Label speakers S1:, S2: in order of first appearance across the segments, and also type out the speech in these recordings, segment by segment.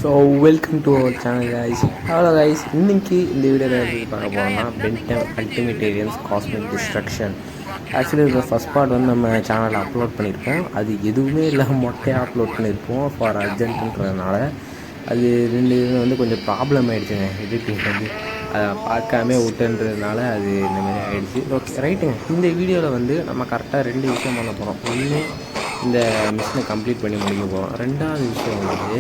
S1: So welcome to our channel guys. Hello guys, இன்றைக்கி இந்த வீடியோவில் எப்படி பார்க்க போகிறோம்னா Ben Ten ultimate aliens cosmic destruction. Actually இந்த ஃபஸ்ட் பார்ட் வந்து நம்ம சேனலில் அப்லோட் பண்ணியிருப்போம். அது எதுவுமே இல்லாமல் மொட்டையாக அப்லோட் பண்ணியிருப்போம் ஃபார் அர்ஜென்ட்டுன்றதுனால. அது ரெண்டு வந்து கொஞ்சம் ப்ராப்ளம் ஆகிடுச்சுங்க. எடிட்டிங் வந்து அதை பார்க்காம விட்டுன்றதுனால அது இந்தமாரி ஆகிடுச்சு. ஓகே ரைட்டுங்க. இந்த வீடியோவில் வந்து நம்ம கரெக்டாக ரெண்டு விஷயம் பண்ண போகிறோம். ஒன்று, இந்த மிஷினை கம்ப்ளீட் பண்ணி முடிக்க போகிறோம். ரெண்டாவது விஷயம் வந்து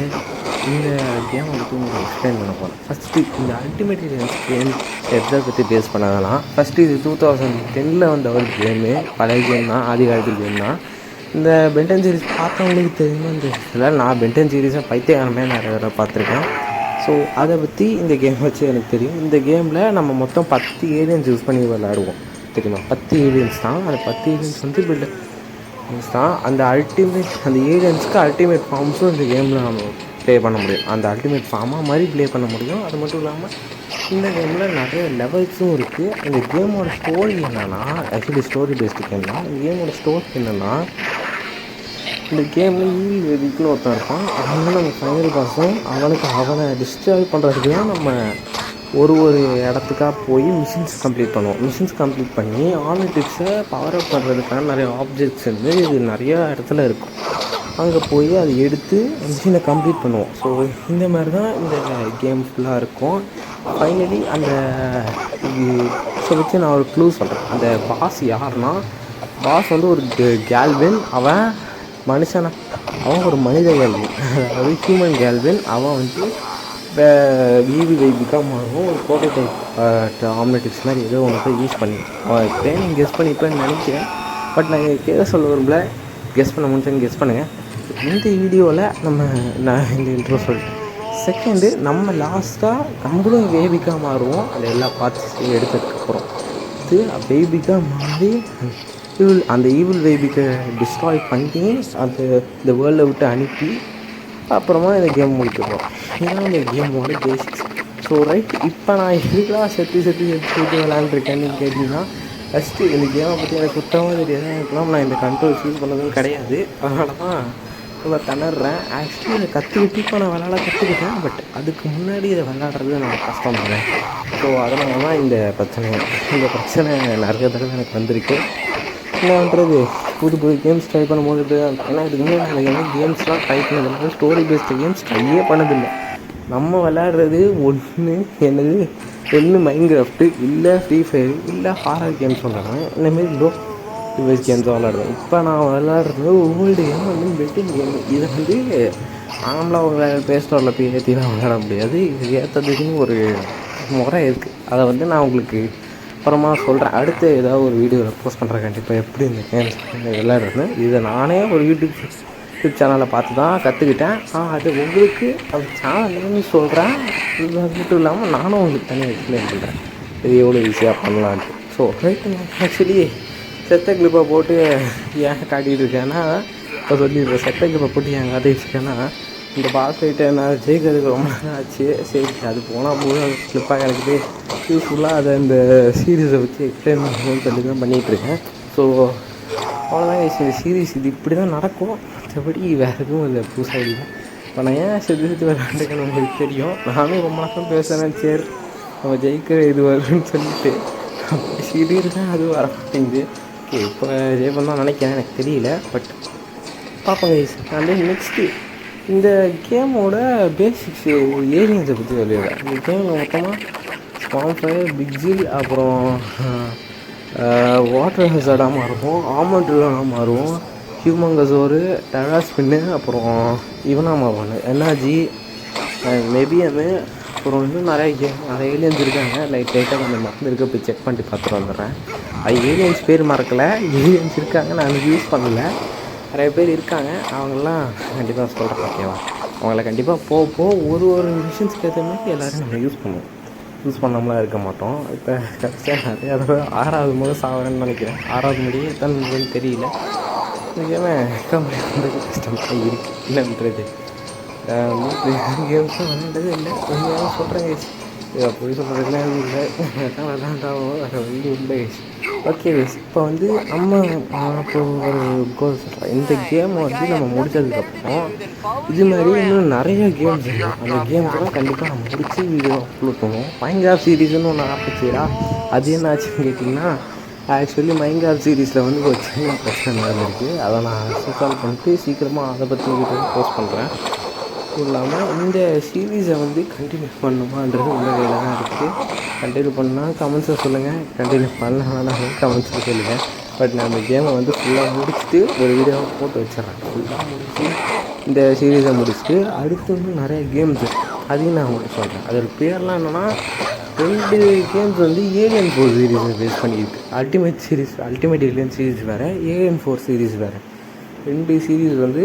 S1: இந்த கேமை பற்றி உங்களுக்கு எக்ஸ்பிளைன் பண்ண போகிறேன். ஃபஸ்ட்டு இந்த அல்டிமேட் ஏலியன்ஸ் கேம் எதை பற்றி பேஸ் பண்ணாதெல்லாம் ஃபஸ்ட்டு இது 2010 வந்த ஒரு கேமு. பழைய கேம் தான், ஆதி காலத்து கேம் தான். இந்த பென்டன் சீரிஸ் பார்த்தவங்களுக்கு தெரியுமா? இந்த இதெல்லாம் நான் பென்டன் சீரிஸை பைத்தியகாரமே நிறைய தடவை பார்த்துருக்கேன். ஸோ அதை பற்றி இந்த கேம் வச்சு எனக்கு தெரியும். இந்த கேமில் நம்ம மொத்தம் 10 ஏலியன்ஸ் யூஸ் பண்ணி விளையாடுவோம். தெரியுமா? 10 ஏலியன்ஸ் தான். அந்த 10 ஏலியன்ஸ் வந்து தான் அந்த அல்டிமேட், அந்த ஏலியன்ஸ்க்கு அல்டிமேட் ஃபார்ம்ஸும் இந்த கேமில் நம்ம ப்ளே பண்ண முடியும். அந்த அல்டிமேட் ஃபார்மாக மாதிரி ப்ளே பண்ண முடியும். அது மட்டும் இல்லாமல் இந்த கேமில் நிறைய லெவல்ஸும் இருக்குது. இந்த கேமோட ஸ்டோரி என்னென்னா, ஆக்சுவலி ஸ்டோரி பேஸ்டு கேம் தான். இந்த கேமோட ஸ்டோரி என்னென்னா, இந்த கேமில் ஈவில் வேதிக்குன்னு ஒருத்தன் இருப்பான். அவன் நம்ம ஃபைனல் பாஸும் அவனை டிஸ்ட்ராய் பண்ணுறதுக்கு தான் நம்ம ஒரு இடத்துக்காக போய் மிஷின்ஸ் கம்ப்ளீட் பண்ணுவோம். மிஷின்ஸ் கம்ப்ளீட் பண்ணி ஆல்மெட்டிக்ஸை பவர் அப் பண்ணுறதுக்கான நிறைய ஆப்ஜெக்ட்ஸ் வந்து இது நிறையா இடத்துல இருக்கும். அங்கே போய் அதை எடுத்து மிஷினை கம்ப்ளீட் பண்ணுவோம். ஸோ இந்த மாதிரி தான் இந்த கேம் ஃபுல்லாக இருக்கும். ஃபைனலி அந்த இதை வச்சு நான் ஒரு க்ளூ சொல்கிறேன். அந்த பாஸ் யாருன்னா, பாஸ் வந்து ஒரு கேல்வின். அவன் மனுஷனா, அவன் ஒரு மனித கேல்வின், அதாவது ஹியூமன் கேல்வின். அவன் வந்து இப்போ ஈவி வைபிக்காக மாறும். ஒரு ப்ரோட்டோடைப் ஆம்லெட்டிக்ஸ் மாதிரி ஏதோ ஒன்று யூஸ் பண்ணி அவன் ட்ரைனிங் கெஸ் பண்ணிப்பேன்னு நினைக்கிறேன். பட் நான் கேட்க சொல்ல விரும்பல. கெஸ் பண்ண முடிஞ்சான்னு கெஸ் பண்ணுங்கள். இந்த வீடியோவில் நான் இந்த இன்ட்ரோ சொல்லிட்டேன். செகண்டு, நம்ம லாஸ்ட்டாக நம்மளும் பேபிக்காக மாறுவோம். அது எல்லா பார்ட்ஸையும் எடுத்ததுக்கப்புறம் இது பேபிக்காக மாறி அந்த ஈவில் பேபிக்கை டிஸ்ட்ராய் பண்ணி இந்த வேர்ல்டை விட்டு அனுப்பி அப்புறமா இந்த கேம் முடிக்கிறோம். இதுதான் இந்த கேமோட பேசிக்ஸ். ஸோ ரைட், இப்போ நான் எதுக்கெல்லாம் செத்து விளாண்டுருக்கேன்னு கேட்டிங்கன்னா, ஃபஸ்ட்டு இந்த கேமை பற்றி எனக்கு சுத்தமாக தெரியாது. எனக்குலாம் நான் இந்த கண்ட்ரோல்ஸ் யூஸ் பண்ணதும் கிடையாது. அதனால தான் இப்போ திணறேன். ஆக்சுவலி இதை கற்றுக்கிட்டு இப்போ நான் விளாட கற்றுக்கிட்டேன். பட் அதுக்கு முன்னாடி இதை விளாட்றது நான் கஷ்டப்படுறேன். ஸோ அதனால தான் இந்த பிரச்சனை நிறைய தடவை எனக்கு வந்திருக்கு. என்ன பண்ணுறது, புது கேம்ஸ் ட்ரை பண்ணும்போது இப்படி தான். ஏன்னா இதுக்கு முன்னாடி எனக்கு கேம்ஸ்லாம் ட்ரை பண்ணதில்லை. ஸ்டோரி பேஸ்டு கேம்ஸ் ட்ரையே பண்ணதில்லை. நம்ம விளையாடுறது ஒன்று மைன்கிராஃப்ட்டு, இல்லை ஃப்ரீ ஃபயர், இல்லை ஹாரர் கேம்ஸ் விளாடுறேன். இந்தமாரி லோ டிவைஸ் கேம்ஸாக விளாடுறேன். இப்போ நான் விளாடுறது ஓல்டு கேம் வந்து பெட்டிங் கேம். இதை வந்து நார்மலாக உங்களை ப்ளே ஸ்டோரில் போய் ஏற்றிலாம் விளாட முடியாது. இது ஏற்றதுக்குன்னு ஒரு முறை இருக்குது. அதை வந்து நான் உங்களுக்கு அப்புறமா சொல்கிறேன். அடுத்து ஏதாவது ஒரு வீடியோவில் போஸ்ட் பண்ணுறேன் கண்டிப்பாக, எப்படி இந்த கேம்ஸ் விளையாடுறது. இதை நானே ஒரு யூடியூப் சேனலில் பார்த்து தான் கற்றுக்கிட்டேன். அது உங்களுக்கு அந்த சேனல்னு சொல்கிறேன். இது மட்டும் இல்லாமல் நானும் உங்களுக்கு தனியாக எக்ஸ்பிளைன் பண்ணுறேன் இது எவ்வளோ ஈஸியாக பண்ணலான்ட்டு. ஸோ ரைட்டு, ஆக்சுவலி செத்த கிளிப்பை போட்டு ஏன் காட்டிகிட்டு இருக்கேன்னா, இப்போ சொல்லிடுறேன். செத்த கிளிப்பை போட்டு ஏன் காட்டிகிட்டு இருக்கேன்னா, இந்த பாஸ் ஃபைட்டை நான் ஜெயிக்கிறதுக்கு ரொம்ப நேரம் ஆச்சு. சரி, அது போனால் போது அது கிளிப்பாக எனக்கு யூஸ்ஃபுல்லாக அதை இந்த சீரீஸை வச்சு எக்ஸ்பிளைன் பண்ணணும்னு சொல்லி தான் பண்ணிகிட்ருக்கேன். ஸோ அவ்வளோதான். இந்த சீரீஸ் இது இப்படி தான் நடக்கும். மற்றபடி வேறு எதுவும் இல்லை புதுசாக இல்லை. இப்போ நான் ஏன் செத்து விளையாண்டுக்கணும் உங்களுக்கு தெரியும். நானும் ரொம்ப நேரம் பேசுகிறேன். சரி, நம்ம ஜெயிக்கிற இது வருதுன்னு சொல்லிட்டு அப்படி சீரீஸாக அது வர மாட்டேங்குது. ஓகே, இப்போ ஜெயிப்பேன் தான் நினைக்கிறேன், எனக்கு தெரியல. பட் பார்ப்போங்க. அண்ட் நெக்ஸ்ட்டு இந்த கேமோட பேசிக்ஸ் ஏலியன்ஸை பற்றி சொல்லிடுறேன். இந்த கேமில் மொத்தமாக ஸ்பாம்ஃபயர், பிக்ஜில், அப்புறம் வாட்டர் ஹசார்டாக மாறுவோம், ஆமண்ட்ரிலாக மாறுவோம், ஹியூமங்கசோரு, டெராஸ்பின்னு, அப்புறம் இவனாக மாறுவாங்க என்ஆர்ஜி, மெபியமு, அப்புறம் இன்னும் நிறைய ஏலியன்ஸ் இருக்காங்க. லைட்டாக கொஞ்சம் மறந்துருக்க, போய் செக் பண்ணிட்டு பார்த்துட்டு வந்துடுறேன். அது ஏலியன்ஸ் பேர் மறக்கலை, ஏலியன்ஸ் இருக்காங்க, நான் யூஸ் பண்ணலை. நிறைய பேர் இருக்காங்க, அவங்களாம் கண்டிப்பாக சொல்கிறேன். ஓகேவா? அவங்கள கண்டிப்பாக ஒரு மிஷின்ஸ்க்கு ஏற்ற மாதிரி எல்லோரும் நம்ம யூஸ் பண்ணாமலாம் இருக்க மாட்டோம். இப்போ கடைசியாக நிறையா தடவை 6வது முறை சாவரேன்னு நினைக்கிறேன். 6வது முடியே எத்தனை முறைன்னு தெரியல. முக்கியமாக கம்ப்ளீட் பண்ணுறது கஷ்டமாக இருக்குது. இல்லைன்றது கேம்ஸும் விளையாண்டது இல்லை. கொஞ்சம் சொல்கிறேன். இதை போய் சொல்கிறதுலாம் எதுவும் இல்லை. விளாண்டாவோ வேறு வழி இல்லை. ஓகே கைஸ், இப்போ வந்து நம்ம இப்போ ஒரு கோல் சொல்கிறேன். இந்த கேமை வந்து நம்ம முடித்ததுக்கப்புறம் இது மாதிரி இன்னும் நிறைய கேம்ஸ் இருக்குது. அந்த கேம்ஸ்லாம் கண்டிப்பாக நம்ம முடித்து வீடியோ அப்லோட் பண்ணுவோம். மைன்கிராஃப்ட் சீரீஸ்னு ஒன்று ஆரம்பிச்சுடா. அது என்ன ஆச்சுன்னு கேட்டிங்கன்னா, ஆக்சுவலி மைன்கிராஃப்ட் சீரீஸில் வந்து ஒரு சின்ன பிரச்சனை நடந்திருக்கு. அதை நான் சால்வ் பண்ணிட்டு சீக்கிரமாக அதை பற்றி வீடியோ போஸ்ட் பண்ணுறேன். அதுவும் இல்லாமல் இந்த சீரீஸை வந்து கண்டினியூ பண்ணுமான்றது உங்கள் கையில் தான் இருக்குது. கண்டினியூ பண்ணால் கமெண்ட்ஸில் சொல்லுங்கள், கண்டினியூ பண்ணலாம் கமெண்ட்ஸில் சொல்லுங்கள். பட் நான் அந்த கேமை வந்து ஃபுல்லாக முடிச்சுட்டு ஒரு வீடியோவை போட்டு வச்சிடறேன். ஃபுல்லாக முடிச்சு இந்த சீரீஸை முடிச்சுட்டு அடுத்து வந்து நிறைய கேம்ஸ் அதையும் நான் உங்களுக்கு சொல்கிறேன். அதோட பேர்லாம் என்னென்னா, 2 கேம்ஸ் வந்து ஏலியன் 4 சீரீஸை பேஸ் பண்ணியிருக்கு. அல்டிமேட் ஏலியன் சீரீஸ் வேறு, ஏலியன் 4 சீரீஸ் வேறு. 2 சீரீஸ் வந்து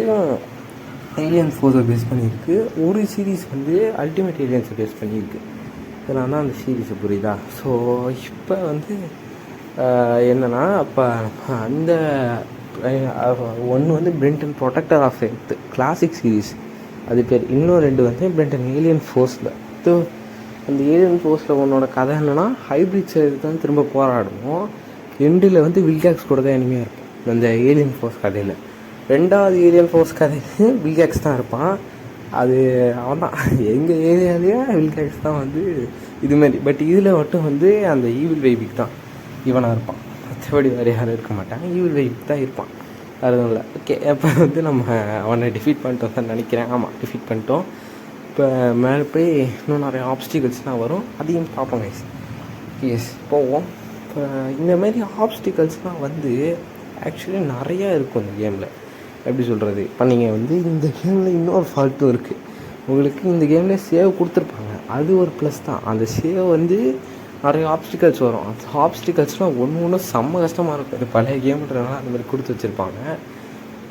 S1: ஏலியன் 4 பேஸ் பண்ணியிருக்கு. ஒரு சீரீஸ் வந்து அல்டிமேட் ஏலியன்ஸை பேஸ் பண்ணியிருக்கு. இதெல்லாம் தான் அந்த சீரீஸை, புரியுதா? ஸோ இப்போ வந்து என்னென்னா, அப்போ அந்த ஒன்று வந்து Ben Ten protector of Earth classic series, அது பேர். இன்னும் 2 வந்து பிரெண்டன் ஏலியன் ஃபோர்ஸில். அந்த ஏலியன் ஃபோர்ஸில் உன்னோட கதை என்னென்னா, ஹைப்ரிட்ஸ் தான் திரும்ப போராடுவோம். எண்டில் வந்து வில்காக்ஸ் கூட தான் எனிமையாக இருக்கும் அந்த ஏலியன் ஃபோர்ஸ் கதையில். 2வது ஏலியன் ஃபோர்ஸ் கதைக்கு வில்காக்ஸ் தான் இருப்பான். அது அவன் தான் எங்கள் ஏரியாலேயே வில்காக்ஸ் தான் வந்து இதுமாரி. பட் இதில் மட்டும் வந்து அந்த ஈவில் வைபிக் தான் இவனாக இருப்பான். மற்றபடி வேறு யாரும் இருக்க மாட்டான். ஈவில் வைபிக் தான் இருப்பான், அதுவும் இல்லை. ஓகே, அப்போ வந்து நம்ம அவனை டிஃபீட் பண்ணிட்டோம் தான் நினைக்கிறேன். ஆமாம், டிஃபீட் பண்ணிட்டோம். இப்போ மேலே போய் இன்னும் நிறைய ஆப்ஸ்டிகல்ஸ்லாம் வரும், அதையும் பார்ப்போம் கைஸ். எஸ், போவோம். இப்போ இந்தமாரி ஆப்ஸ்டிகல்ஸ்லாம் வந்து ஆக்சுவலி நிறையா இருக்கும் இந்த கேமில். எப்படி சொல்கிறது, இப்போ நீங்கள் வந்து இந்த கேமில் இன்னொரு ஃபால்ட்டும் இருக்குது. உங்களுக்கு இந்த கேமில் சேவ் கொடுத்துருப்பாங்க, அது ஒரு ப்ளஸ் தான். அந்த சேவ் வந்து நிறைய ஆப்ஸ்டிகல்ஸ் வரும். அந்த ஆப்ஸ்டிகல்ஸ்லாம் ஒன்று செம்ம கஷ்டமாக இருக்கும். இது பழைய கேம்ன்றதுனால அந்த மாதிரி கொடுத்து வச்சுருப்பாங்க,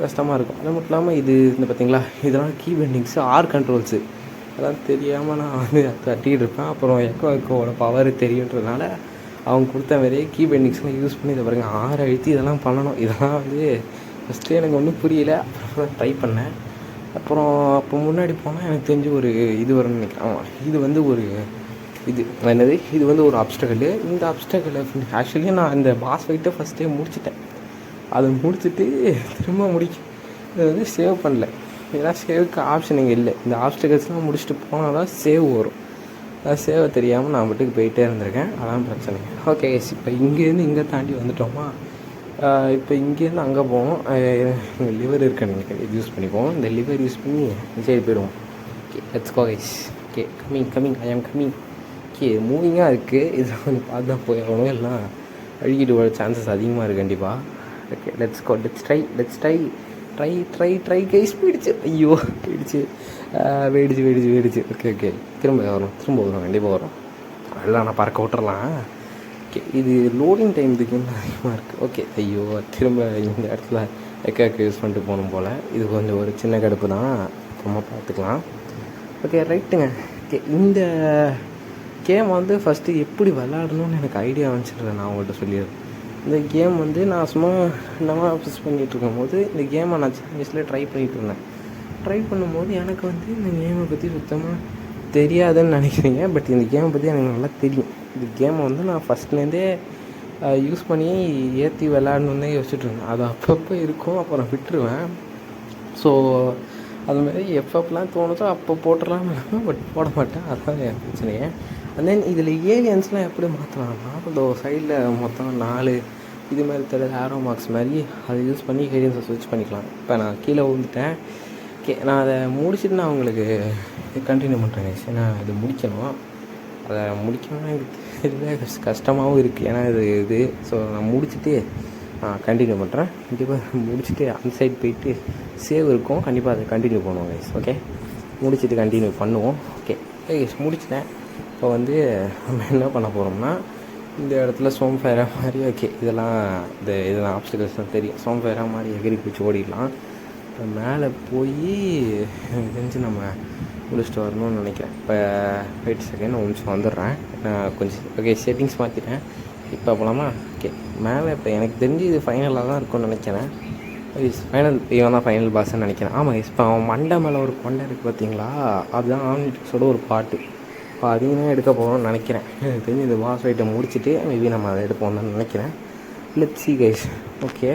S1: கஷ்டமாக இருக்கும். அது மட்டும் இல்லாமல் இது இந்த பார்த்திங்களா, இதெல்லாம் கீ பெண்டிங்ஸு, ஆர் கண்ட்ரோல்ஸு, அதெல்லாம் தெரியாமல் நான் வந்து தட்டிகிட்டு இருப்பேன். அப்புறம் எக்கோட பவர் தெரியுன்றதுனால அவங்க கொடுத்த மாதிரியே கீ பெண்டிங்ஸ்லாம் யூஸ் பண்ணி இதை பாருங்கள் 6 அழுத்தி இதெல்லாம் பண்ணணும். இதெல்லாம் வந்து ஃபஸ்ட்டு எனக்கு ஒன்றும் புரியல, அப்புறம் ட்ரை பண்ணேன். அப்புறம் அப்போ முன்னாடி போனால் எனக்கு தெரிஞ்சு ஒரு இது வரும்னு நினைக்கிறேன். ஆமாம், இது வந்து ஒரு இது என்னது, இது வந்து ஒரு அப்ஸ்டக்கல். இந்த அப்ஸ்டக்கல் ஆக்சுவலி நான் இந்த பாஸ் ஃபைட்டை ஃபஸ்ட்டே முடிச்சிட்டேன். அதை முடிச்சுட்டு திரும்ப இதை வந்து சேவ் பண்ணல. ஏன்னா சேவுக்கு ஆப்ஷன் இங்கே இல்லை. இந்த ஆப்ஸ்டக்கல்ஸ்லாம் முடிச்சுட்டு போனால் தான் சேவ் வரும். சேவை தெரியாமல் நான் மட்டுக்கு போயிட்டே இருந்திருக்கேன், அதான் பிரச்சனை. ஓகே, இப்போ இங்கேருந்து இங்கே தாண்டி வந்துட்டோமா. இப்போ இங்கேருந்து அங்கே போவோம். இங்கே லிவர் இருக்குன்னு நினைக்கிறேன், இது யூஸ் பண்ணிப்போம். இந்த லிவர் யூஸ் பண்ணி சரி போயிடுவோம். Okay, let's go guys. Okay, coming I am coming. Okay, மூவிங்காக இருக்குது. இதை கொஞ்சம் பார்த்து தான் போயிடணும், எல்லாம் அழுகிட்டு வர சான்சஸ் அதிகமாக இருக்குது கண்டிப்பாக. Okay, let's go, let's try guys. போயிடுச்சு, ஐயோ போயிடுச்சு, வேடிச்சு. ஓகே, திரும்ப வரும், கண்டிப்பாக வரும். அதெல்லாம் நான் பறக்க விட்டுறலாம். ஓகே, இது லோடிங் டைம் இதுக்கு அதிகமாக இருக்குது. ஓகே, ஐயோ திரும்ப இந்த இடத்துல எக்காக்கு யூஸ் பண்ணிட்டு போகணும் போல். இது கொஞ்சம் ஒரு சின்ன கடுப்பு தான், அப்புறமா பார்த்துக்கலாம். ஓகே, ரைட்டுங்க. ஓகே, இந்த கேம் வந்து ஃபஸ்ட்டு எப்படி விளாடணும்னு எனக்கு ஐடியா வந்துச்சுட்டு நான் உங்கள்கிட்ட சொல்லிடுறேன். இந்த கேம் வந்து நான் சும்மா நம்ம யூஸ் பண்ணிகிட்ருக்கும் போது இந்த கேமை நான் சின்ன வயசில் ட்ரை பண்ணிகிட்டு இருந்தேன். ட்ரை பண்ணும்போது எனக்கு வந்து இந்த கேமை பற்றி சுத்தமாக தெரியாதுன்னு நினைக்கிறீங்க. பட் இந்த கேமை பற்றி எனக்கு நல்லா தெரியும். இந்த கேமை வந்து நான் ஃபஸ்ட்லேருந்தே யூஸ் பண்ணி ஏற்றி விளாடணுன்னே யோசிச்சுட்டு இருந்தேன். அது அப்பப்போ இருக்கும், அப்புறம் விட்டுருவேன். ஸோ அதுமாரி எப்பப்பெல்லாம் தோணுதோ அப்போ போட்டுடலான்னு இருக்கும், பட் போட மாட்டேன். அதுதான் என் பிரச்சனையே. அண்ட் தென் இதில் ஏலியன்ஸ்லாம் எப்படி மாற்றலாம்னா, இந்த சைடில் மொத்தம் 4 இது மாதிரி தெரியாது ஆரோ மார்க்ஸ் மாதிரி அதை யூஸ் பண்ணி ஏலியன்ஸை ஸ்விட்ச் பண்ணிக்கலாம். இப்போ நான் கீழே விழுந்துட்டேன். ஓகே, நான் அதை முடிச்சுட்டு நான் உங்களுக்கு கண்டினியூ பண்ணுறேன். ஏன்னா இது முடிக்கணும். அதை முடிக்கணும்னா எனக்கு தெரியல, கஷ்டமாகவும் இருக்குது. ஏன்னா இது ஸோ நான் முடிச்சுட்டு கண்டினியூ பண்ணுறேன். கண்டிப்பாக முடிச்சுட்டு அந்த சைட் போயிட்டு சேவ் இருக்கும், கண்டிப்பாக அதை கண்டினியூ பண்ணுவோம் கைஸ். ஓகே, முடிச்சுட்டு கண்டினியூ பண்ணுவோம். ஓகே கைஸ், முடிச்சிட்டேன். இப்போ வந்து நம்ம என்ன பண்ண போகிறோம்னா, இந்த இடத்துல சோம்ஃபேரா மாதிரி, ஓகே இதெல்லாம் ஆப்ஸ்டிகல்ஸ்லாம் தெரியும். சோம்ஃபேரா மாதிரி எகிரி பிடிச்சி ஓடிடலாம். இப்போ மேலே போய் தெரிஞ்சு நம்ம முடிச்சுட்டு வரணும்னு நினைக்கிறேன். இப்போ வெயிட் செகண்ட், ஒரு நிமிஷம் வந்துடுறேன். கொஞ்சம் ஓகே செட்டிங்ஸ் மாற்றிட்டேன். இப்போ போகலாமா? ஓகே, மேலே இப்போ எனக்கு தெரிஞ்சு இது ஃபைனலாக தான் இருக்கும்னு நினைக்கிறேன். ஃபைனல் இவன் தான் ஃபைனல் பாஸ்ன்னு நினைக்கிறேன். ஆமாம், இப்போ அவன் மண்டை மேலே ஒரு கொண்டை இருக்குது பார்த்தீங்களா, அதுதான் ஆம்னிட்ரிக்ஸோட ஒரு பாட்டு. இப்போ அதையும் எடுக்க போகிறோம்னு நினைக்கிறேன். எனக்கு தெரிஞ்சு இந்த பாஸ் ஃபைட்டை முடிச்சுட்டு மேபி நம்ம அதை எடுப்போம் தான் நினைக்கிறேன். Let's see guys. ஓகே,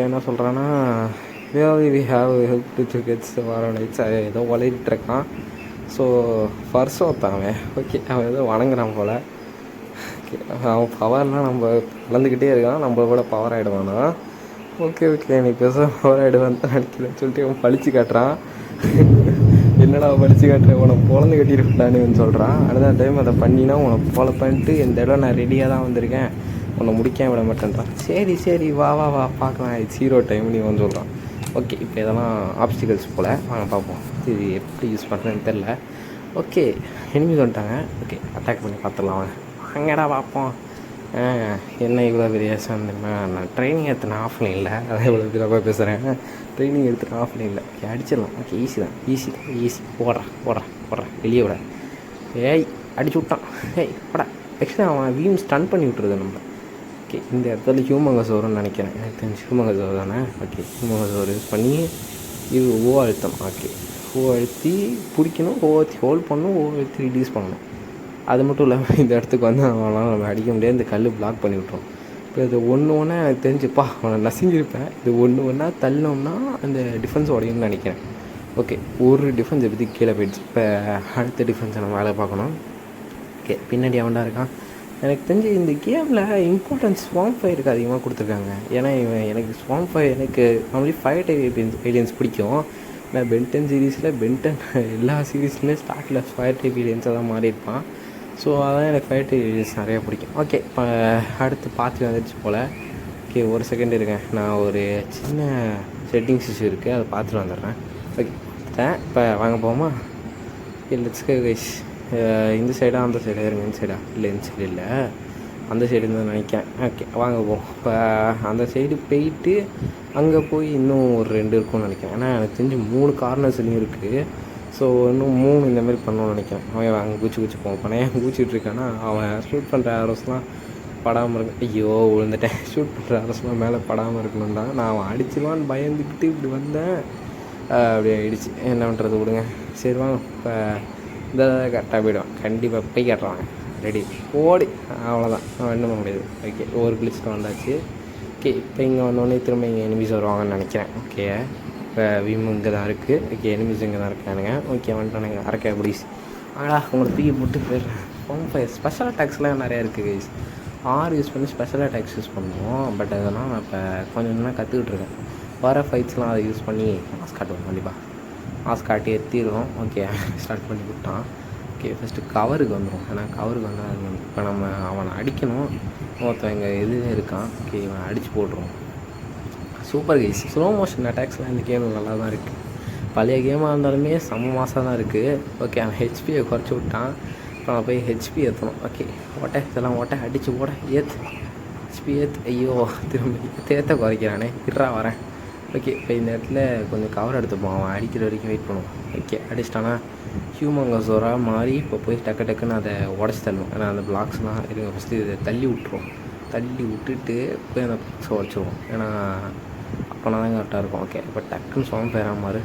S1: என்ன சொல்கிறான்னா we have help to tickets வரலைட்ஸ் ஏதோ வளையிட்டுருக்கான். ஸோ ஃபர்ஸ்ட் ஒருத்தவன் ஓகே அவன் ஏதோ வணங்குறான் போல். ஓகே, அவன் பவர்லாம் நம்ம கலந்துக்கிட்டே இருக்கான், நம்மள கூட பவர் ஆகிடுவானா. ஓகே நீ பேச பவர் ஆகிடுவான்னு தான் நினைக்கிறேன்னு சொல்லிட்டு அவன் பழிச்சு காட்டுறான். என்னடா பழிச்சு காட்டுறேன், உனக்கு பொழந்து கட்டியிருக்கலான்னு சொல்கிறான். அடுத்த டைம் அதை பண்ணினா உனக்கு ஃபாலோ பண்ணிட்டு இந்த இடம் நான் ரெடியாக தான் வந்திருக்கேன், உன்னை முடிக்காம விட மாட்டேன்றான். சரி வா பார்க்கலாம், இது 0 டைம் நீ வந்து சொல்கிறான். ஓகே, இப்போ இதெல்லாம் ஆப்ஸ்டிகல்ஸ் போல், வாங்க பார்ப்போம் இது எப்படி யூஸ் பண்ணுறேன்னு தெரில. ஓகே, எனிமீஸ் வந்துட்டாங்க. ஓகே, அட்டாக் பண்ணி பார்த்துடலாம். அங்கேடா பார்ப்போம். என்ன இவ்வளோ பெரிய தெரியுமா, நான் ட்ரைனிங் எடுத்துன ஆஃப்லைனில், அதான் இவ்வளோ பெரிய பேசுகிறேன். ட்ரைனிங் எடுத்துகிட்டு ஆஃப்லைனில். ஓகே, அடிச்சிடலாம். ஓகே, ஈஸி போடுறேன் வெளியே விட. ஏய் அடிச்சு விட்டான். போடா. ஆக்சுவலாக அவன் வீம் ஸ்டன் பண்ணி விட்டுருது நம்ம. ஓகே, இந்த இடத்துல ஹியூமங்கஸ் வரும்னு நினைக்கிறேன், எனக்கு தெரிஞ்சு ஹியூமங்கஸ் வரும் தானே. ஓகே, ஹியூமங்கஸ் யூஸ் பண்ணி இது அழுத்தம். ஓகே, அழுத்தி பிடிக்கணும், ஹோல்ட் பண்ணணும், அழுத்தி ரிலீஸ் பண்ணணும். அது மட்டும் இல்லாமல் இந்த இடத்துக்கு வந்து அவனால் நம்ம அடிக்க முடியாது, இந்த கல் பிளாக் பண்ணி விட்ருவோம். இப்போ இது ஒன்று எனக்கு தெரிஞ்சுப்பா அவனை நசிங்கிருப்பேன். இது ஒன்றா தள்ளினோம்னா அந்த டிஃபென்ஸ் உடையும்னு நினைக்கிறேன். ஓகே, ஒரு டிஃபென்ஸை பற்றி கீழே போயிடுச்சு. இப்போ அடுத்த டிஃபென்ஸை நம்ம வேலை பார்க்கணும். ஓகே, பின்னாடி அவன்டா இருக்கான். எனக்கு தெரிஞ்சு இந்த கேமில் இம்பார்ட்டன்ஸ் ஸ்வாம்ப் ஃபயருக்கு அதிகமாக கொடுத்துருக்காங்க. ஏன்னா எனக்கு ஸ்வாம்ப் ஃபயர் எனக்கு நார்மலி ஃபயர் டைப் ஏலியன்ஸ் பிடிக்கும். நான் பென்டன் சீரீஸில் எல்லா சீரீஸ்லையுமே ஸ்டார்டில் ஃபயர் டைப் ஏலியன்ஸாக தான் மாறி இருப்பான். ஸோ அதான் எனக்கு ஃபயர் டைப் ஏலியன்ஸ் நிறையா பிடிக்கும். ஓகே, இப்போ அடுத்து பார்த்து வந்துடுச்சு போல். ஓகே, ஒரு செகண்ட் இருக்கேன், நான் ஒரு சின்ன செட்டிங்ஸ் இஷ்யூ இருக்குது, அதை பார்த்துட்டு வந்துடுறேன். ஓகே, இப்போ வாங்க போமா. Let's go guys. இந்த சைடா அந்த சைடா இருங்க, இந்த சைடா இல்லை, இந்த சைடு இல்லை, அந்த சைடு தான் நினைக்கிறேன். ஓகே, வாங்க போவோம். இப்போ அந்த சைடு போயிட்டு அங்கே போய் இன்னும் ஒரு 2 இருக்கும்னு நினைக்கிறேன். ஏன்னா எனக்கு தெரிஞ்சு 3 கார்னர்ஸ்லையும் இருக்குது. ஸோ இன்னும் 3 இந்தமாரி பண்ணணும்னு நினைக்கிறேன். அவன் அங்கே குச்சி போவோம். இப்போ ஏன் குச்சிட்ருக்கான்னா அவன் ஷூட் பண்ணுற ஆரோஸ்லாம் படாமல் இருக்கு. ஐயோ விழுந்துட்டேன். ஷூட் பண்ணுற ஆரோஸ்லாம் மேலே படாமல் இருக்கணும் தான் நான் அவன் அடிச்சிருவான்னு பயந்துக்கிட்டு இப்படி வந்தேன். அப்படி ஆகிடுச்சு, என்ன பண்ணுறது விடுங்க. சரி வாங்க, இப்போ இந்த கரெக்டாக போய்டுவான், கண்டிப்பாக போய் கட்டுறாங்க. ரெடி ஓடி, அவ்வளோதான், அவன் என்ன பண்ண முடியாது. ஓகே, ஒரு கிளிச்சிட்டு வந்தாச்சு. ஓகே, இப்போ இங்கே வந்தோடனே திரும்ப இங்கே எனிமீஸ் வருவாங்கன்னு நினைக்கிறேன். ஓகே, இப்போ விம் இங்கே தான் இருக்குது. ஓகே, எனிமீஸ் இங்கே தான் இருக்கானுங்க. ஓகே, வந்துட்டானுங்க. அரக்கா பிடிஸ் ஆடா உங்களை தூக்கி போட்டு போயிடுறேன். ஸ்பெஷல் அட்டாக்ஸ்லாம் நிறையா இருக்குது கைஸ். யூஸ் பண்ணி ஸ்பெஷல் அட்டாக்ஸ் யூஸ் பண்ணுவோம். பட் அதெல்லாம் நான் இப்போ கொஞ்சம் கற்றுக்கிட்டு இருக்கேன். வர ஃபைட்ஸ்லாம் அதை யூஸ் பண்ணி மாஸ் காட்டுவோம். கண்டிப்பாக மாஸ் காட்டி எத்திடுவோம். ஓகே, ஸ்டார்ட் பண்ணி விட்டான். ஓகே, ஃபஸ்ட்டு கவருக்கு வந்துடும். ஏன்னா கவருக்கு வந்தால் இப்போ நம்ம அவனை அடிக்கணும். ஒருத்தன் இங்கே எதுவே இருக்கான். ஓகே, இவனை அடித்து போட்டுருவோம். Super guys. ஸ்லோ மோஷன் அட்டாக்ஸ்லாம் இந்த கேமில் நல்லா தான் இருக்குது. பழைய கேமாக இருந்தாலுமே செம்ம மாசாக தான் இருக்குது. ஓகே, அவன் ஹெச்பியை குறைச்சி விட்டான். இப்போ நான் போய் ஹெச்பி ஏற்றணும். ஓகே, இதெல்லாம் அடித்து ஏற்று ஹெச்பி ஏற்று. ஐயோ, திரும்ப ஏற்ற குறைக்கிறானே, இருறா வரேன். ஓகே, இப்போ இந்த இடத்துல கொஞ்சம் கவர் எடுத்துப்போம். அவன் அடிக்கிற வரைக்கும் வெயிட் பண்ணுவோம். ஓகே, அடிச்சிட்டானா ஹியூமங்கஸோராக மாறி இப்போ போய் டக்குன்னு அதை உடச்சி தள்ளுவோம். ஏன்னா அந்த பிளாக்ஸ்லாம் இருங்க, ஃபஸ்ட்டு இதை தள்ளி விட்டுருவோம். தள்ளி விட்டுட்டு போய் அந்த பிளாக்ஸை உடச்சிடுவோம். ஏன்னா அப்போனா தான் கரெக்டாக இருக்கும். ஓகே, இப்போ டக்குன்னு ஸ்வாம் ஃபயராக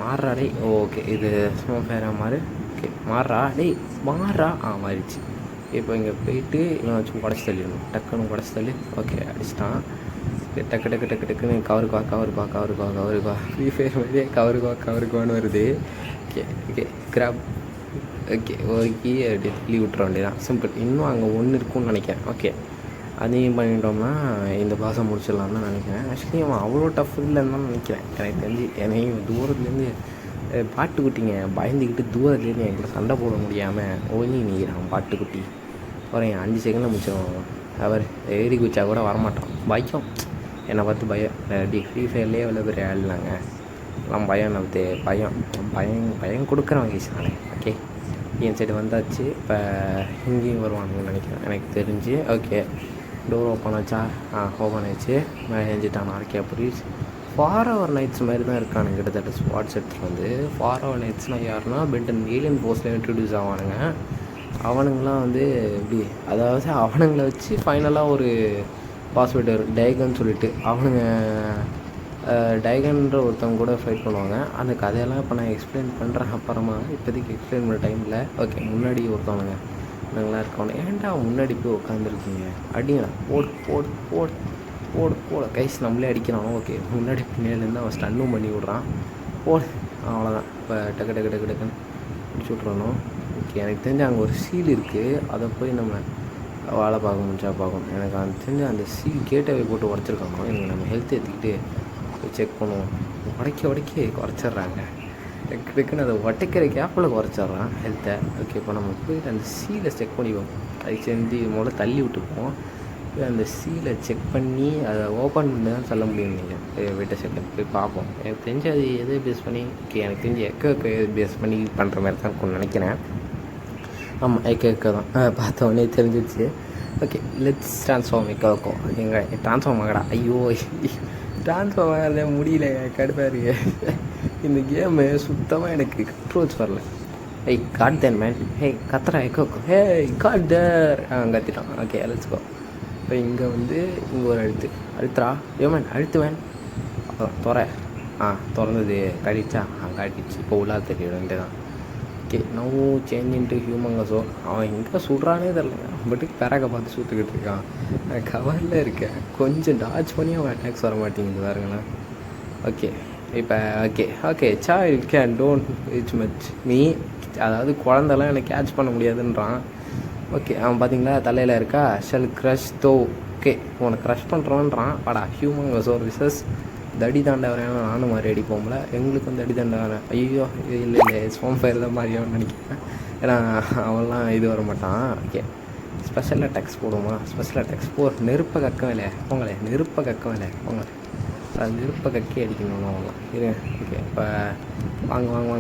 S1: மாறுறா டே. ஓகே, இது ஸ்வாம் ஃபயராக ஓகே, மாறுறா டேய், மாறிடுச்சு. இப்போ இங்கே போயிட்டு இவன் வச்சு உடச்சி தள்ளிடணும். டக்குன்னு உடச்சி தள்ளி. ஓகே, அடிச்சிட்டான். டக்குன்னு கவருக்குவா ஃப்ரீ ஃபயர் மாதிரியே கவருக்குவான்னு வருது. Okay graph. ஓகே, ஒரு கீயை அப்படி தள்ளி விட்டுற வேண்டியதான், சிம்பிள். இன்னும் அங்கே ஒன்று இருக்கும்னு நினைக்கிறேன். ஓகே, அதையும் பண்ணிட்டோம்னா இந்த பாசம் முடிச்சிடலாம் தான் நினைக்கிறேன். ஆக்சுவலி அவன் அவ்வளோ டஃப் இல்லைன்னு தான் நினைக்கிறேன். எனக்கு தெரிஞ்சு என்னையும் தூரத்துலேருந்து பாட்டுக்குட்டிங்க பயந்துக்கிட்டு தூரத்துலேருந்து என்கிட்ட சண்டை போட முடியாமல் ஒதுங்கி நிற்கிறான் பாட்டுக்குட்டி. அப்புறம் 5 செகண்டில் முடிச்சிடுவான். அவர் ஏறி குச்சா கூட வரமாட்டான். பயம், என்னை பார்த்து பயம். ஃப்ரீ ஃபயர்லேயே எவ்வளோ பேர் ஆடலாங்க. எல்லாம் பயம், நமக்கு பயம் கொடுக்குறவன் கேஸ் நானே. ஓகே, என் சைடு வந்தாச்சு. இப்போ இங்கேயும் வருவானுங்கன்னு நினைக்கிறேன் எனக்கு தெரிஞ்சு. ஓகே, டோர் ஓப்பன் ஆச்சா? ஓப்பன் ஆயிடுச்சு. செஞ்சுட்டான். ஆர்கே புரிஸ் ஃபாரோவர் நைட்ஸ் மாதிரி தான் இருக்கானுங்க கிட்டத்தட்ட. ஸ்பாட்ஸ் எடுத்துகிட்டு வந்து ஃபாரோவர் நைட்ஸ்னால் யாருன்னா பென்டன் ஏலியன் போஸ்ட்டில் இன்ட்ரடியூஸ் ஆவானுங்க. அவனுங்களாம் வந்து எப்படி, அதாவது அவனுங்களை வச்சு ஃபைனலாக ஒரு பாஸ்வேர்டு டைகன்னு சொல்லிட்டு அவனுங்க டைகன்ற ஒருத்தவங்க கூட ஃபைட் பண்ணுவாங்க. அந்த கதையெல்லாம் இப்போ நான் எக்ஸ்பிளைன் பண்ணுறேன் அப்புறமா. இப்போதைக்கு எக்ஸ்பிளைன் பண்ண டைமில். ஓகே, முன்னாடி ஒருத்தவனுங்க நல்லா இருக்கணும். ஏன்டா முன்னாடி போய் உட்காந்துருக்கீங்க, அடிங்கடா, போடு போடு போடு போடு போடு. கைஸ் நம்மளே அடிக்கிறான். ஓகே, முன்னாடி பின்னாடிலேருந்து அவன் ஸ்டன்னும் பண்ணி விட்றான். போடு, அவ்வளோதான். இப்போ டக்கு டக்கு டக்கு டக்குன்னு பிடிச்சி விட்றணும். ஓகே, எனக்கு தெரிஞ்ச அங்கே ஒரு சீல் இருக்குது, அதை போய் நம்ம வேலை பார்க்க முடிஞ்சா பார்க்கணும். எனக்கு அது தெரிஞ்ச அந்த சீல் கேட்டவே போட்டு உடச்சிருக்காங்க. எனக்கு நம்ம ஹெல்த் ஏற்றிக்கிட்டு போய் செக் பண்ணுவோம். உடைக்க குறைச்சிட்றாங்க. டக்குன்னு அதை உடைக்கிற கேப்பில் குறைச்சிட்றான் ஹெல்த்தை. ஓகே, இப்போ நம்ம போய்ட்டு அந்த சீலை செக் பண்ணிப்போம். அது செஞ்சு முதல்ல தள்ளி விட்டுப்போம். அந்த சீலை செக் பண்ணி அதை ஓப்பன் பண்ணி தான் சொல்ல முடியும். நீங்கள் வெயிட்ட செகண்ட் போய் பார்ப்போம். எனக்கு தெரிஞ்சு அது எதை பேஸ் பண்ணி, ஓகே, எனக்கு தெரிஞ்சு எக்கோ பேஸ் பண்ணி பண்ணுற மாதிரி தான் நினைக்கிறேன். ஆமாம், எக்கோ தான். பார்த்தோன்னே தெரிஞ்சிச்சு. Okay, let's transform echo. எங்கள் ட்ரான்ஸ்ஃபார்ம் ஆகடா. ஐயோ, ட்ரான்ஸ்ஃபார்ம் ஆகிறதே முடியல, கடுப்பாக இருக்கு. இந்த கேமு சுத்தமாக எனக்கு கண்ட்ரோல்ஸ் வரல. ஹே காட் தேன் மேன், ஹே கத்துறா எக்கோ, ஹே காட் தேர். கத்திட்டான். Okay, let's go. இப்போ இங்கே வந்து இங்கே ஒரு அழுத்துறா. ஏமேன் அழுத்துவேன். திறந்தது. காட்டிடுச்சா? காட்டிடுச்சு. இப்போ உள்ளா தெரியுது தான். ஓகே, நவ் சேஞ்ச் இன்ட்டு ஹியூமங்கஸோ. அவன் எங்கே சுடுறானே தெரிலங்க, பட்டு பேராக பார்த்து சுட்டுக்கிட்டு இருக்கான். கவரில் இருக்கேன், கொஞ்சம் டாச் பண்ணி அவன் அட்டாக்ஸ் வர மாட்டேங்குது பாருங்களேன். ஓகே, இப்போ okay child can don't reach much me. அதாவது குழந்தெல்லாம் எனக்கு கேட்ச் பண்ண முடியாதுன்றான். ஓகே, அவன் பார்த்தீங்களா தலையில் இருக்கா ஷெல் க்ரஷ் தோ. ஓகே, உனக்கு க்ரஷ் பண்ணுறான்றான். வாடா, ஹியூமங்கஸோ விசஸ் தடி தாண்டா வரேன். நானும் மாதிரி அடிப்போம்ல, எங்களுக்கு வந்து தடி தாண்டா வரேன். ஐயோ, இல்லை ஸ்வாம் ஃபயர் தான் மாதிரியான்னு நினைக்கிறேன். ஏன்னா அவன்லாம் இது வர மாட்டான். ஓகே, ஸ்பெஷல் அட்டாக்ஸ் போடுவோமா? ஸ்பெஷல் அட்டாக்ஸ் நெருப்பை கக்க வேலை போங்களே, நெருப்பை கக்க வேலை போங்களே. அது நெருப்பை கக்கி அடிக்கணும் அவங்களாம். இருங்க. ஓகே, இப்போ வாங்க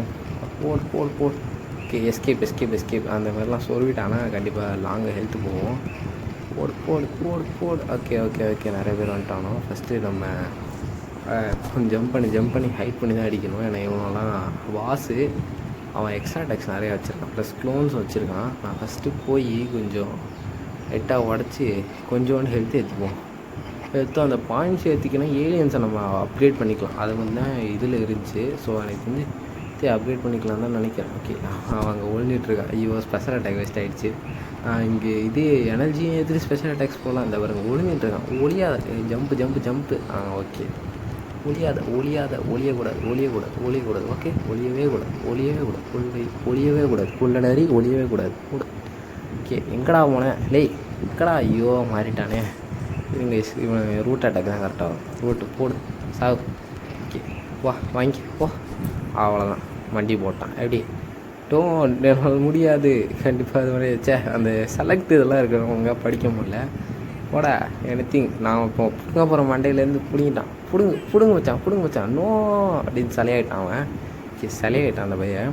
S1: போடு. ஓகே, எஸ்கேப் அந்த மாதிரிலாம் சொல்லிவிட்டானா கண்டிப்பாக லாங்கு ஹெல்த்து போவோம். போடு. ஓகே நிறைய பேர் வந்துட்டானோ. ஃபஸ்ட்டு நம்ம ஜம்ப் பண்ணி ஹைட் பண்ணி தான் அடிக்கணும். ஏன்னா இவனெல்லாம் வாசு, அவன் எக்ஸ்ட்ரா அட்டாக்ஸ் நிறையா வச்சுருக்கான், ப்ளஸ் க்ளோன்ஸ் வச்சுருக்கான். நான் ஃபஸ்ட்டு போய் கொஞ்சம் ஹெட்டாக உடச்சி கொஞ்சோண்டு ஹெல்த் ஏற்றிப்போம். அந்த பாயிண்ட்ஸ் ஏற்றிக்கினா ஏலியன்ஸை நம்ம அப்கிரேட் பண்ணிக்கலாம். அது வந்து தான் இதில் இருந்துச்சு. ஸோ எனக்கு வந்து அப்கிரேட் பண்ணிக்கலாம் தான் நினைக்கிறேன். ஓகே, அவங்க ஒழிஞ்சிட்ருக்கா. ஐயோ, ஸ்பெஷல் அட்டாக் வேஸ்ட் ஆகிடுச்சு. இங்கே இது எனர்ஜியும் ஏற்றி ஸ்பெஷல் அட்டாக்ஸ் போகலாம். இந்த பாருங்க ஒழிஞ்சிட்ருக்கான். ஒழியாத ஜம்ப்பு. ஓகே, ஒழியக்கூடாது. ஓகே, ஒழியவே கூடாது. குள்ளடறி ஒழியவே கூடாது. ஓகே, எங்கடா போனேன்? எங்கடா? ஐயோ, மாறிட்டானே. இவன் ரூட் அட்டாக் தான் கரெக்டாகும். ரூட்டு போடு, சாவு. ஓகே, வாங்கி போ. அவ்வளோதான், வண்டி போட்டான். எப்படி முடியாது கண்டிப்பாக. அது மாதிரி அந்த செலக்ட் இதெல்லாம் இருக்கிறவங்க படிக்க முடியல. போடா எனிதிங். நான் இப்போ புடுங்க போகிற மண்டையிலேருந்து பிடிங்கிட்டான். புடுங்க மச்சான் நோ அப்படின்னு சிலையாயிட்டான் அவன். ஓகே, சிலையாயிட்டான் அந்த பையன்.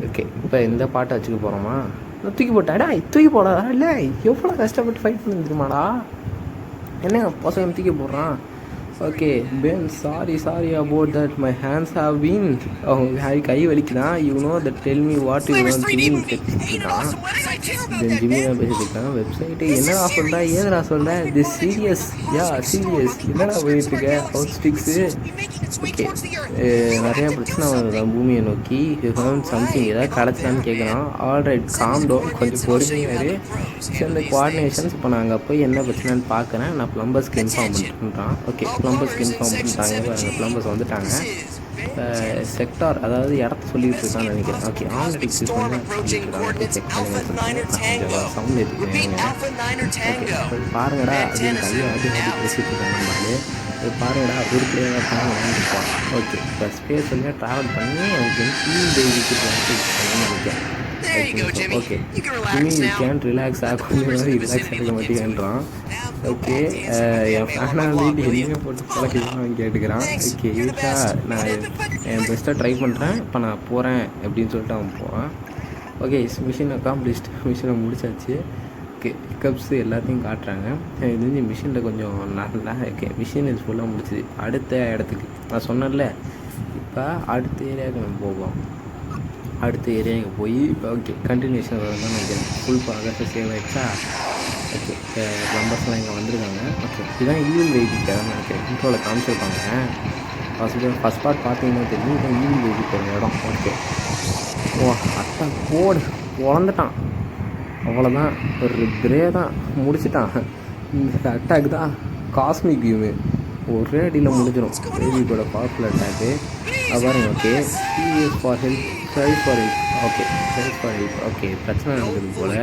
S1: ஓகே, இப்போ இந்த பாட்டை வச்சுக்க போகிறோமா? தூக்கி போட்டாடா, தூக்கி போடாதா? இல்லை, எவ்வளோ கஷ்டப்பட்டு ஃபைட் பண்ணி தெரியுமாடா? என்ன பசங்க தூக்கி போடுறான். Okay, Ben sorry about that, my hands have been. அவங்க கை வலிக்குதான். You know that, tell me what you want. ஜிம்மிதான் பேசிட்டு இருக்கான். வெப்சைட்டு என்னடா சொல்கிறா, ஏதுடா சொல்கிற? திஸ் சீரியஸ் என்னடா போயிட்டு இருக்க? Out sticks. ஓகே, நிறையா பிரச்சனை வருது பூமியை நோக்கி. சம்திங் ஏதாவது கிடச்சான்னு கேட்குறான். ஆல்ரைட், காம் டவுன், கொஞ்சம் பொறுமையாரு. இந்த கோஆர்டினேஷன்ஸ் இப்போ நான் அங்கே போய் என்ன பிரச்சனைன்னு பார்க்குறேன். நான் ப்ளம்பர்ஸ்க்கு இன்ஃபார்ம் பண்ணுறான். ஓகே, ப்ளம்பர்ஸ்க்கு இன்ஃபார்ம் பண்ணிட்டாங்க. பாருங்க, ப்ளம்பர்ஸ் வந்துட்டாங்க. செக்டார், அதாவது இடத்த சொல்லிட்டு இருக்கான்னு நினைக்கிறேன். ஓகே, ஆன்லைட்டிக்ஸ் யூஸ் பண்ணி செக் பண்ணுங்க. சவுண்ட் ஏற்றிக்கிறேன். ஓகே, பாருங்கடா அப்படின்னு கையை பேசிட்டு இருக்காங்க. நம்மளாலே பாருங்கடா, உருப்படியாக வாங்கிப்பான். ஓகே, இப்போ ஸ்பேஸ் வந்து ட்ராவல் பண்ணி அவங்களுக்கு நினைக்கிறேன். ஓகே, ஜிம்மி கேன் ரிலாக்ஸ் கொஞ்சம் ரிலாக்ஸ் ஆக மாட்டேங்கிறான். ஓகே, என் ஃபேனாக வந்துட்டு எதுவுமே போட்டு பழக்கலாம் கேட்டுக்கிறான். ஓகே, இருக்கா, நான் என் பெஸ்ட்டாக ட்ரை பண்ணுறேன், இப்போ நான் போகிறேன் அப்படின்னு சொல்லிட்டு அவன் போகிறான். ஓகே, மிஷின் அக்காம்ப்ளிஷ்ட், மிஷினை முடிச்சாச்சு. ஓகே, பிக்கப்ஸு எல்லாத்தையும் காட்டுறாங்க. இது வந்து மிஷினில் கொஞ்சம் நல்லா. ஓகே, மிஷின் இது ஃபுல்லாக முடிச்சுது. அடுத்த இடத்துக்கு நான் சொன்னேன்ல, இப்போ அடுத்த ஏரியாவுக்கு நம்ம போவோம். அடுத்த ஏரியாவுக்கு போய் இப்போ ஓகே கண்டினியூஷன் தான் நினைக்கிறேன். ஃபுல் ப்ராக்ரஸாக சேவ் ஆகிடுச்சா? ஓகே, மெம்பர்ஸ்லாம் இங்கே வந்திருக்காங்க. ஓகே, இதுதான் ஈவில் வெயிட்டிங் தான் நினைக்கிறேன். இன்ட்ரோவில் காமிச்சிருப்பாங்க. ஃபஸ்ட் பார்ட் பார்த்தீங்கன்னா தெரியும். இதுதான் ஈவில் வெயிட்டிங் போகிற இடம். ஓகே, அத்தான் போடு, உழந்துட்டான். அவ்வளோதான், ஒரு பிரே தான் முடிச்சிட்டான். இந்த அட்டாக் தான் காஸ்மிக் வியூவு, ஒரே அடியில் முடிஞ்சிடும். பேபியோட பவர்ஃபுல் அட்டாக்கு பாருங்க. Okay, CS for help, try for help. Okay, try for help. Okay, பிரச்சனை நடக்குது போல்.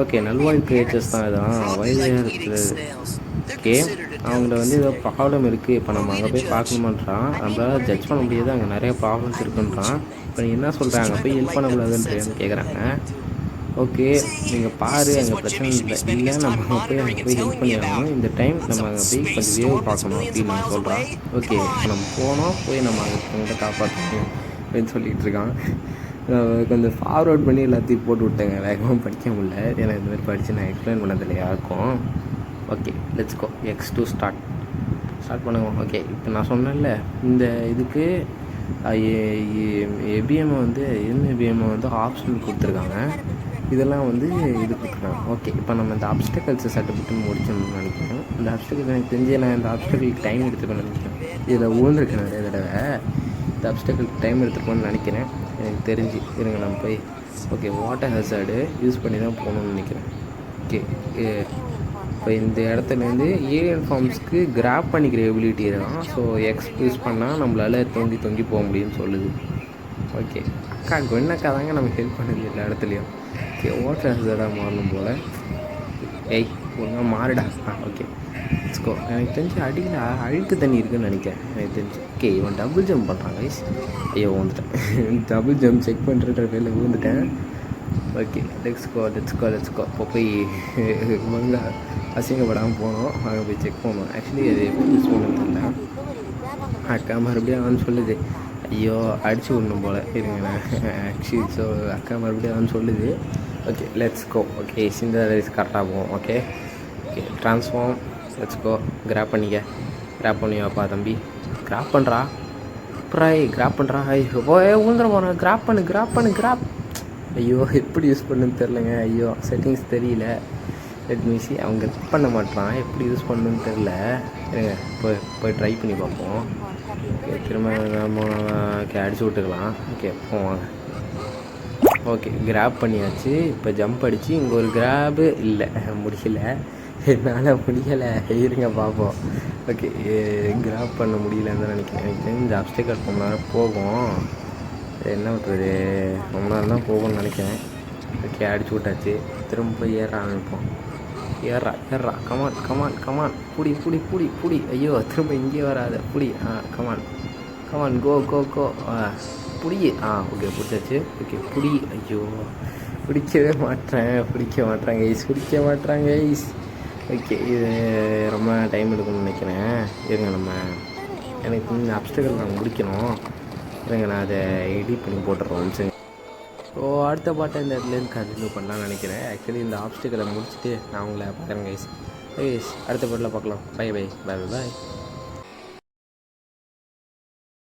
S1: ஓகே, நல்வாழ் கிரியேச்சர்ஸ் தான் இதான் வயதாக இருக்குது. ஓகே, அவங்கள வந்து ஏதோ ப்ராப்ளம் இருக்குது, இப்போ நம்ம அங்கே போய் பார்க்கணுமான்றான். நம்மளால் ஜட்ஜ் பண்ண முடியாது, அங்கே நிறைய ப்ராப்ளம்ஸ் இருக்குன்றான். இப்போ நீ என்ன சொல்கிறாங்க, போய் ஹெல்ப் பண்ணக்கூடாதுன்றேன்னு கேட்குறாங்க. ஓகே, நீங்கள் பாரு, அங்கே பிரச்சனை இல்லை, நம்ம போய் அங்கே போய் ஹெல்ப் பண்ணி ஆகணும். இந்த டைம் நம்ம அங்கே போய் கொஞ்சம் வேவ் பார்க்கணும் அப்படின்னு நான் சொல்கிறான். ஓகே, இப்போ நம்ம போனோம், போய் நம்ம அங்கே காப்பாற்றணும் அப்படின்னு சொல்லிகிட்டு இருக்கான். கொஞ்சம் ஃபார்வர்ட் பண்ணி எல்லாத்தையும் போட்டு விட்டேங்க, வேகமாக படிக்க முடியல. ஏன்னா இந்த மாதிரி படித்து நான் எக்ஸ்பிளைன் பண்ணதில்லை யாருக்கும். Okay, let's go, X2 start பண்ணுவோம். ஓகே, இப்போ நான் சொன்னேன்ல, இந்த இதுக்கு எபிஎம்ஐ வந்து எபிஎம்ஐ வந்து ஆப்ஷன் கொடுத்துருக்காங்க. இதெல்லாம் வந்து இது கொடுக்குறாங்க. ஓகே, இப்போ நம்ம இந்த அப்டக்கல்ஸை சர்டிஃபிகேட் முடிச்சோம்னு நினைக்கிறேன். இந்த அப்டக்கல் எனக்கு தெரிஞ்சு நான் இந்த அப்டக்கலுக்கு டைம் எடுத்துக்கணும்னு நினைக்கிறேன். இதில் ஊழ்ந்துருக்கேன் நிறைய தடவை. இந்த அப்டக்கலுக்கு டைம் எடுத்துக்கணும்னு நினைக்கிறேன் எனக்கு தெரிஞ்சு. இருங்க நம்ம போய். ஓகே, வாட்டர் ஹசார்டு யூஸ் பண்ணி தான் போகணும்னு நினைக்கிறேன். ஓகே, இப்போ இந்த இடத்துலேருந்து ஏலியன் ஃபார்ம்ஸ்க்கு கிராப் பண்ணிக்கிற எபிலிட்டி தான். ஸோ எக்ஸ் யூஸ் பண்ணால் நம்மளால் தொங்கி போக முடியும்னு சொல்லுது. ஓகே, அக்கா கொன்னக்கா தாங்க நமக்கு ஹெல்ப் பண்ணுது எல்லா இடத்துலையும். ஓகே, வாட்டர் ஹசார்டாக மாறணும் போல். ஏய் ஒழுங்காக மாறுடா. Okay, let's go. எனக்கு தெரிஞ்சு அடியில் அழுக்கு தண்ணி இருக்குதுன்னு நினைக்கிறேன் எனக்கு தெரிஞ்சு. ஓகே, இவன் டபுள் ஜம்ப் பண்ணுறான் கைஸ். ஐயோ வந்துட்டேன், டபுள் ஜம்ப் செக் பண்ணுற வேலை விழுந்துட்டேன். Okay, let's go. இப்போ போய் ஒழுங்காக அசிங்கப்படாமல் போனோம், அங்கே போய் செக் பண்ணோம். ஆக்சுவலி அது எப்படி யூஸ் பண்ணணும் தெரியல. அக்கா மறுபடியும் அவன் சொல்லுது, ஐயோ அடிச்சு விடணும் போல். இருங்க ஆக்சுவலி ஸோ அக்கா மறுபடியும் அவன் சொல்லுது. Okay, let's go. ஓகே, இந்த ரைஸ் கரெக்டாக போகும். Okay, transform. லெட்ஸ்கோ. கிராப் பண்ணியாப்பா தம்பி. கிராப் பண்ணுறா கிராப் பண்ணுறா. ஐயோ ஊந்துட போகிறேன். கிராப் பண்ணு. ஐயோ எப்படி யூஸ் பண்ணுன்னு தெரிலங்க. ஐயோ செட்டிங்ஸ் தெரியல. Let me see. அவங்க பண்ண மாட்டான், எப்படி யூஸ் பண்ணணுன்னு தெரில. இருங்க போய் ட்ரை பண்ணி பார்ப்போம். ஓகே, திரும்ப நம்ம அடிச்சு விட்டுக்கலாம். ஓகே, போவாங்க. ஓகே, கிராப் பண்ணியாச்சு. இப்போ ஜம்ப் அடித்து இங்கே ஒரு கிராபு இல்லை, முடியல, என்னால் முடியலை. இருங்க பார்ப்போம். ஓகே, கிராப் பண்ண முடியலன்னு தான் நினைக்கிறேன். எனக்கு தெரிஞ்ச அப்டேக்கல் ரொம்ப நேரம் போகும். என்ன பண்ணுறது, ரொம்ப நேரம் தான் போகும்னு நினைக்கிறேன். ஓகே, அடிச்சு விட்டாச்சு. திரும்ப போய் ஏற ஆரம்பிப்போம். ஏறா கமான். புடி. ஐயோ திரும்ப இங்கே வராத. புடி. கமான் கோ புடி. ஓகே, பிடிச்சாச்சு. ஓகே, புடி. ஐயோ பிடிக்க மாட்டேறாங்க கைஸ். ஓகே, இது ரொம்ப டைம் எடுக்கணும்னு நினைக்கிறேன். இருங்க எனக்கு இந்த அப்டக்கல் நான் முடிக்கணும். இருங்க, நான் அதை எடிட் பண்ணி போட்டுறோம். சரி, ஸோ அடுத்த பாட்டை இந்த இடத்துலேருந்து கண்டினியூ பண்ணலான்னு நினைக்கிறேன். ஆக்சுவலி இந்த ஆப்ஸ்டிக்கலை முடிச்சுட்டு நான் உங்களை பார்க்குறேன் கைஸ். அடுத்த பாட்டில் பார்க்கலாம். பை.